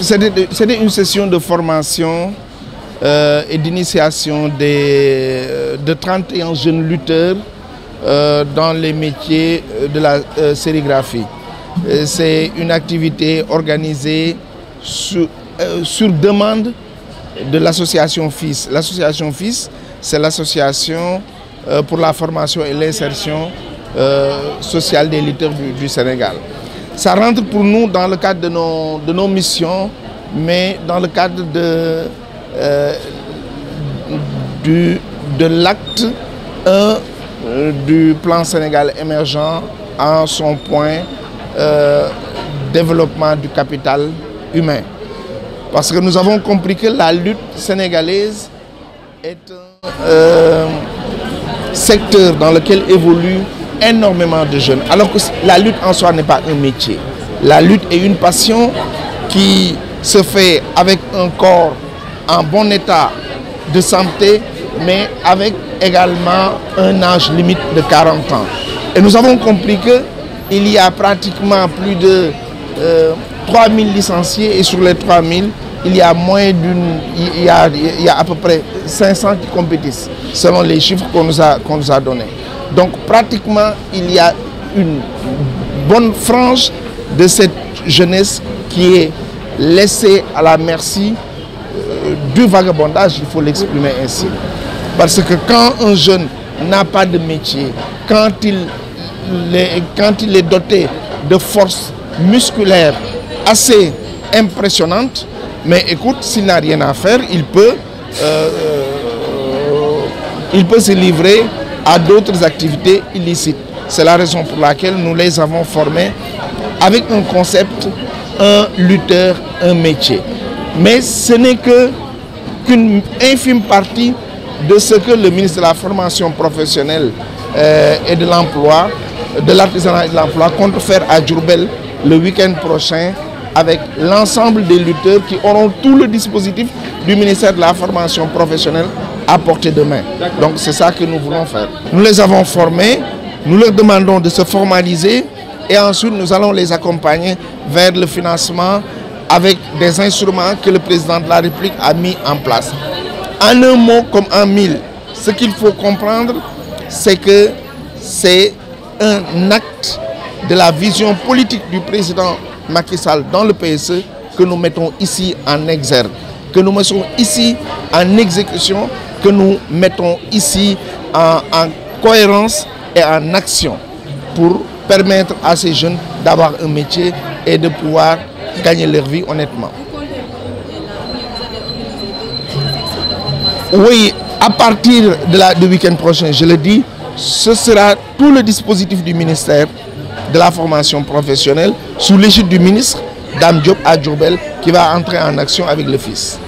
c'était une session de formation et d'initiation de 31 jeunes lutteurs dans les métiers de la sérigraphie. C'est une activité organisée sur demande de l'association FIS. L'association FIS, c'est l'association pour la formation et l'insertion sociale des lutteurs du Sénégal. Ça rentre pour nous dans le cadre de nos missions, mais dans le cadre de l'acte 1 du plan Sénégal émergent en son point développement du capital humain. Parce que nous avons compris que la lutte sénégalaise est un secteur dans lequel évoluent énormément de jeunes. Alors que la lutte en soi n'est pas un métier. La lutte est une passion qui se fait avec un corps en bon état de santé, mais avec également un âge limite de 40 ans. Et nous avons compris qu'il y a pratiquement plus de 3000 licenciés, et sur les 3000, il y a il y a à peu près 500 qui compétissent, selon les chiffres qu'on nous a donnés. Donc pratiquement, il y a une bonne frange de cette jeunesse qui est laissée à la merci du vagabondage, il faut l'exprimer ainsi. Parce que quand un jeune n'a pas de métier, quand il est doté de forces musculaires assez impressionnantes, mais écoute, s'il n'a rien à faire, il peut se livrer à d'autres activités illicites. C'est la raison pour laquelle nous les avons formés avec un concept, un lutteur, un métier. Mais ce n'est qu'une infime partie de ce que le ministre de la Formation professionnelle et de l'Emploi, de l'Artisanat et de l'Emploi compte faire à Diourbel le week-end prochain avec l'ensemble des lutteurs qui auront tout le dispositif du ministère de la Formation professionnelle à portée de main. Donc c'est ça que nous voulons faire. Nous les avons formés, nous leur demandons de se formaliser et ensuite nous allons les accompagner vers le financement avec des instruments que le président de la République a mis en place. En un mot comme en mille, ce qu'il faut comprendre, c'est que c'est un acte de la vision politique du président Macky Sall dans le PSE que nous mettons ici en exergue, que nous mettons ici en exécution, que nous mettons ici en cohérence et en action pour permettre à ces jeunes d'avoir un métier et de pouvoir gagner leur vie honnêtement. Oui, à partir du week-end prochain, je le dis, ce sera tout le dispositif du ministère de la formation professionnelle sous l'égide du ministre Dame Diop à Diourbel qui va entrer en action avec le FIS.